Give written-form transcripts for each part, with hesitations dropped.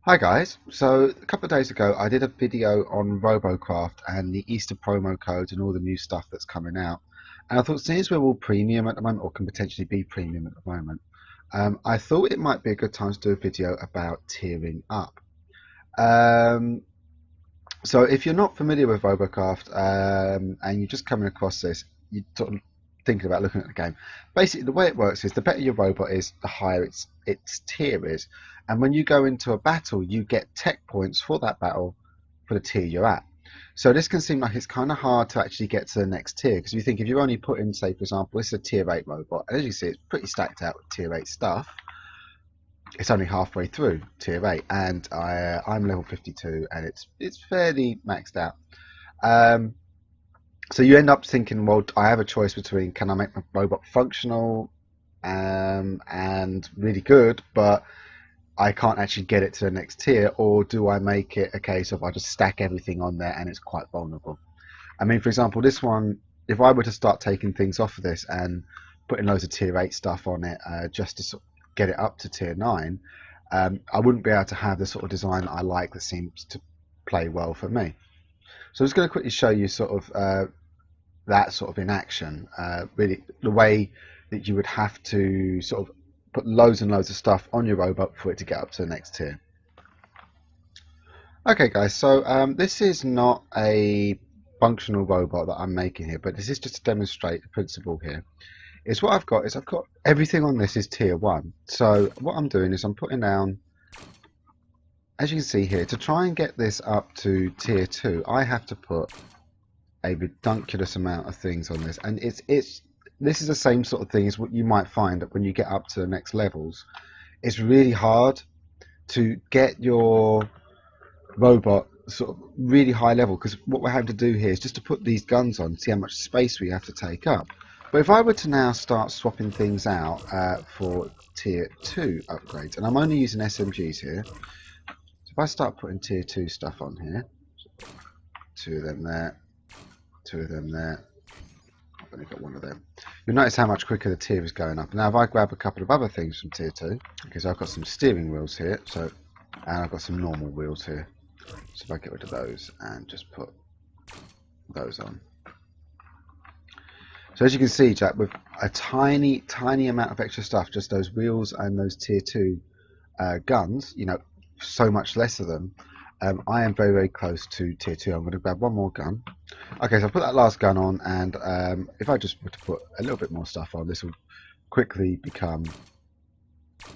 Hi guys, so a couple of days ago I did a video on Robocraft and the Easter promo codes and all the new stuff that's coming out. And I thought, since we're all premium at the moment, or can potentially be premium at the moment, I thought it might be a good time to do a video about tiering up. Um, so if you're not familiar with Robocraft and you're just coming across this, you're sort of thinking about looking at the game. Basically, the way it works is the better your robot is, the higher its tier is. And when you go into a battle, you get tech points for that battle for the tier you're at. So this can seem like it's kind of hard to actually get to the next tier, because you think if you're only putting, say, for example, this is a tier 8 robot, and as you see, it's pretty stacked out with tier 8 stuff. It's only halfway through tier 8, and I'm level 52, and it's fairly maxed out. So you end up thinking, well, I have a choice between, can I make my robot functional and really good, but I can't actually get it to the next tier, or do I make it a case of I just stack everything on there and it's quite vulnerable? I mean, for example, this one, if I were to start taking things off of this and putting loads of tier 8 stuff on it just to sort of get it up to tier 9, I wouldn't be able to have the sort of design that I like that seems to play well for me. So I'm just going to quickly show you sort of that sort of in action, really the way that you would have to sort of put loads and loads of stuff on your robot for it to get up to the next tier. Okay guys, so this is not a functional robot that I'm making here, but this is just to demonstrate the principle here. Is what I've got is I've got everything on this is tier 1. So what I'm doing is I'm putting down, as you can see here, to try and get this up to tier 2, I have to put a ridiculous amount of things on this, and this is the same sort of thing as what you might find that when you get up to the next levels, it's really hard to get your robot sort of really high level, because what we're having to do here is just to put these guns on, see how much space we have to take up. But if I were to now start swapping things out for tier 2 upgrades, and I'm only using SMGs here, so if I start putting tier 2 stuff on here, 2 of them there, 2 of them there, I've only got 1 of them. You'll notice how much quicker the tier is going up. Now if I grab a couple of other things from tier 2, because I've got some steering wheels here, and I've got some normal wheels here. So if I get rid of those and just put those on. So as you can see, Jack, with a tiny amount of extra stuff, just those wheels and those tier 2 guns, you know, so much less of them, I am very close to tier 2. I'm going to grab one more gun. Okay, so I put that last gun on, and if I just were to put a little bit more stuff on, this will quickly become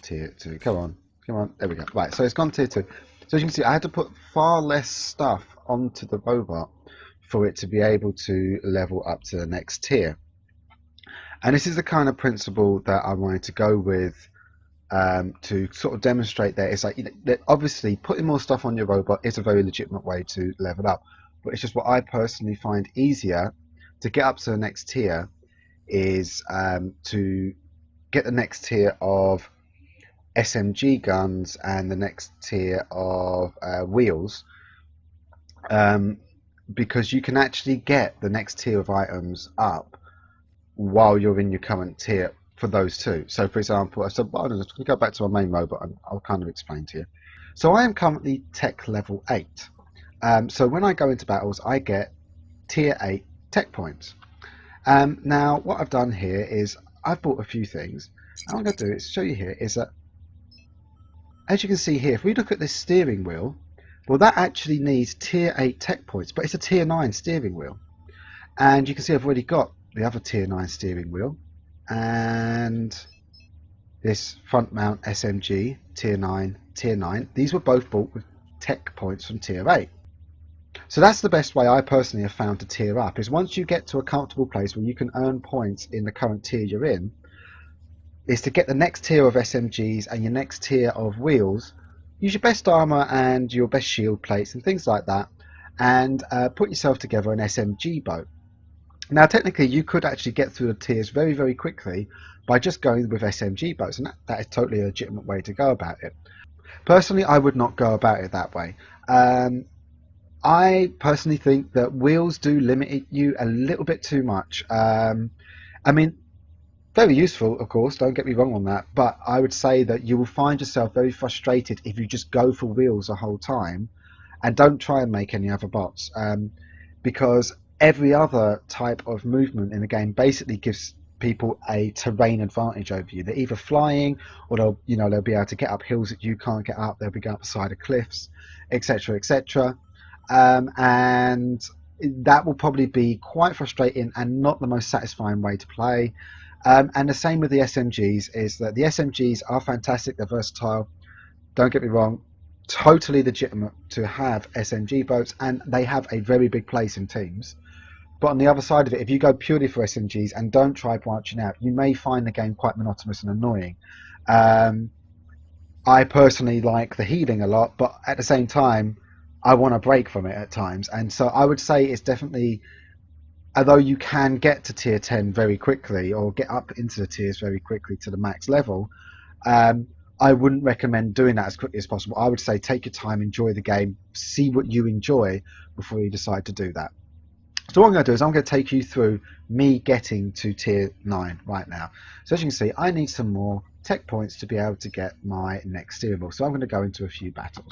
tier 2. Come on, there we go. Right, so it's gone tier 2. So as you can see, I had to put far less stuff onto the robot for it to be able to level up to the next tier. And this is the kind of principle that I wanted to go with to sort of demonstrate that it's like, you know, that obviously putting more stuff on your robot is a very legitimate way to level up, but it's just what I personally find easier to get up to the next tier is to get the next tier of SMG guns and the next tier of wheels, because you can actually get the next tier of items up while you're in your current tier for those two. So for example, so I'm just going to go back to my main robot and I'll kind of explain to you. So I am currently tech level 8. So when I go into battles, I get tier 8 tech points. Now what I've done here is I've bought a few things. And what I'm going to do is show you here is that, as you can see here, if we look at this steering wheel, well, that actually needs tier 8 tech points, but it's a tier 9 steering wheel. And you can see I've already got the other tier 9 steering wheel and this front mount SMG tier 9. These were both bought with tech points from tier 8. So that's the best way I personally have found to tier up, is once you get to a comfortable place where you can earn points in the current tier you're in, is to get the next tier of SMGs and your next tier of wheels, use your best armor and your best shield plates and things like that, and put yourself together an SMG boat. Now technically you could actually get through the tiers very quickly by just going with SMG boats, and that is totally a legitimate way to go about it. Personally, I would not go about it that way. I personally think that wheels do limit you a little bit too much. I mean, Very useful, of course, don't get me wrong on that, but I would say that you will find yourself very frustrated if you just go for wheels the whole time and don't try and make any other bots, because every other type of movement in the game basically gives people a terrain advantage over you. They're either flying, or they'll be able to get up hills that you can't get up. They'll be going up the side of cliffs, etc., etc. And that will probably be quite frustrating and not the most satisfying way to play. And the same with the SMGs, is that the SMGs are fantastic, they're versatile, don't get me wrong, totally legitimate to have SMG boats, and they have a very big place in teams. But on the other side of it, if you go purely for SMGs and don't try branching out, you may find the game quite monotonous and annoying. I personally like the healing a lot, but at the same time, I want a break from it at times. And so I would say it's definitely, although you can get to tier 10 very quickly or get up into the tiers very quickly to the max level, I wouldn't recommend doing that as quickly as possible. I would say take your time, enjoy the game, see what you enjoy before you decide to do that. So what I'm going to do is I'm going to take you through me getting to tier 9 right now. So as you can see, I need some more tech points to be able to get my next steerable. So I'm going to go into a few battles.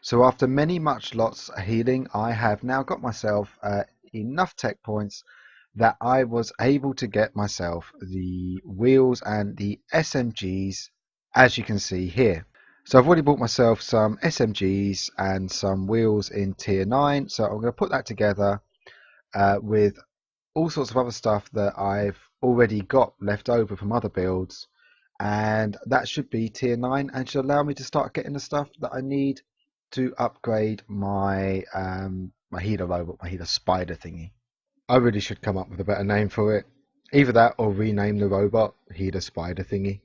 So after much lots of healing, I have now got myself enough tech points that I was able to get myself the wheels and the SMGs, as you can see here. So I've already bought myself some SMGs and some wheels in tier 9, so I'm going to put that together with all sorts of other stuff that I've already got left over from other builds, and that should be tier 9 and should allow me to start getting the stuff that I need to upgrade my my healer robot, my healer spider thingy. I really should come up with a better name for it. Either that or rename the robot healer spider thingy.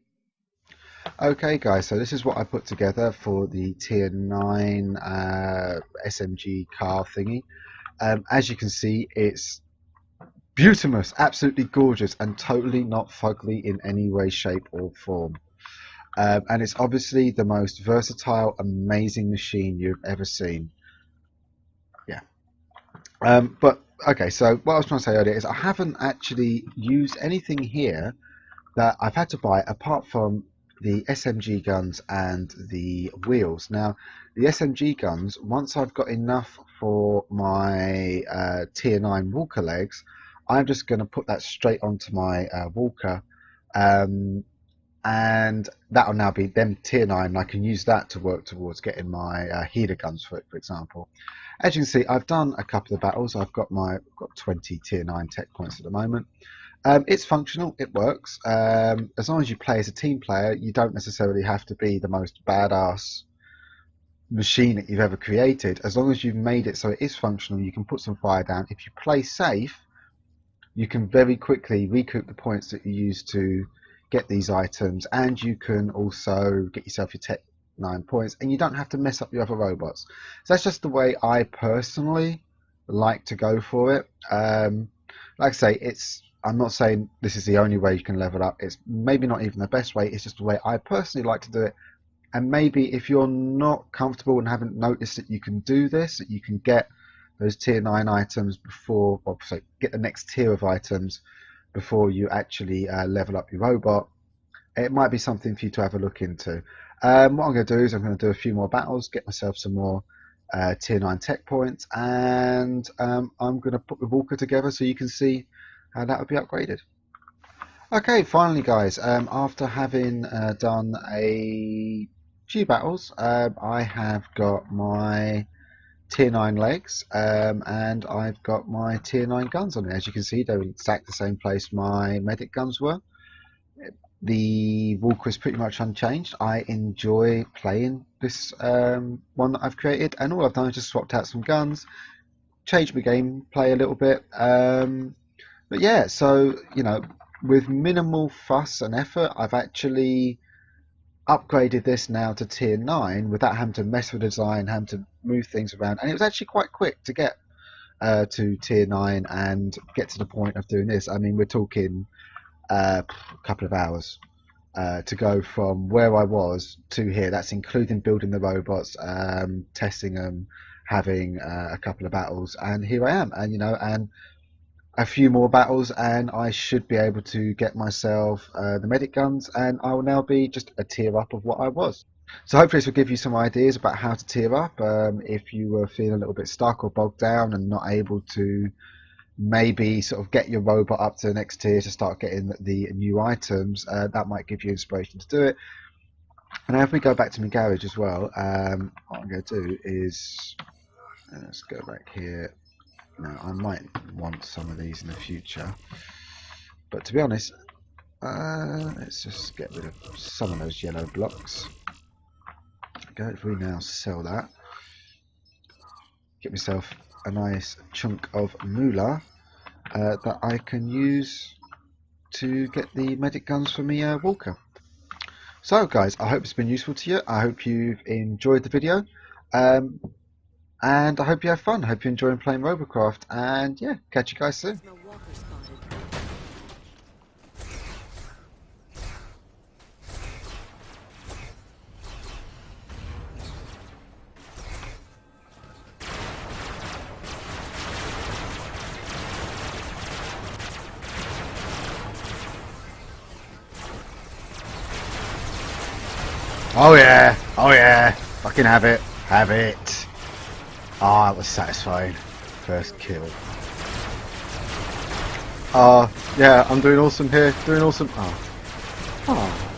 Okay guys, so this is what I put together for the tier 9 SMG car thingy. As you can see, it's beautimous, absolutely gorgeous, and totally not fugly in any way, shape or form. And it's obviously the most versatile, amazing machine you've ever seen. Yeah. But okay, so what I was trying to say earlier is I haven't actually used anything here that I've had to buy apart from the SMG guns and the wheels. Now, the SMG guns, once I've got enough for my tier 9 walker legs, I'm just going to put that straight onto my walker, and that'll now be them tier 9, and I can use that to work towards getting my healer guns for it, for example. As you can see, I've done a couple of battles. I've got 20 tier 9 tech points at the moment. It's functional, it works. As long as you play as a team player, you don't necessarily have to be the most badass machine that you've ever created. As long as you've made it so it is functional, you can put some fire down. If you play safe, you can very quickly recoup the points that you use to get these items, and you can also get yourself your tech 9 points, and you don't have to mess up your other robots. So that's just the way I personally like to go for it. Like I say, I'm not saying this is the only way you can level up. It's maybe not even the best way. It's just the way I personally like to do it. And maybe if you're not comfortable and haven't noticed that you can do this, that you can get those tier 9 items before, or sorry, get the next tier of items before you actually level up your robot, it might be something for you to have a look into. What I'm going to do is I'm going to do a few more battles, get myself some more tier 9 tech points, and I'm going to put the walker together so you can see how that would be upgraded. Okay, finally guys, after having done a few battles, I have got my tier 9 legs, and I've got my tier 9 guns on it. As you can see, they're in exactly the same place my medic guns were. The walker is pretty much unchanged. I enjoy playing this one that I've created, and all I've done is just swapped out some guns, changed my gameplay a little bit. But yeah, so with minimal fuss and effort, I've actually upgraded this now to tier 9 without having to mess with the design, having to move things around, and it was actually quite quick to get to tier 9 and get to the point of doing this. I mean, we're talking a couple of hours to go from where I was to here. That's including building the robots, testing them, having a couple of battles, and here I am, and and a few more battles, and I should be able to get myself the medic guns, and I will now be just a tier up of what I was. So hopefully this will give you some ideas about how to tier up if you were feeling a little bit stuck or bogged down and not able to maybe sort of get your robot up to the next tier to start getting the new items. That might give you inspiration to do it. And now if we go back to my garage as well, what I'm going to do is let's go back here. Now I might want some of these in the future, but to be honest, let's just get rid of some of those yellow blocks. Okay, if we now sell that, get myself a nice chunk of moolah that I can use to get the medic guns for me walker. So guys, I hope it's been useful to you. I hope you've enjoyed the video, and I hope you have fun. I hope you're enjoying playing Robocraft, and yeah, catch you guys soon. Oh yeah, oh yeah, fucking have it, have it. Ah, that was satisfying. First kill. Yeah, I'm doing awesome here, doing awesome. Oh.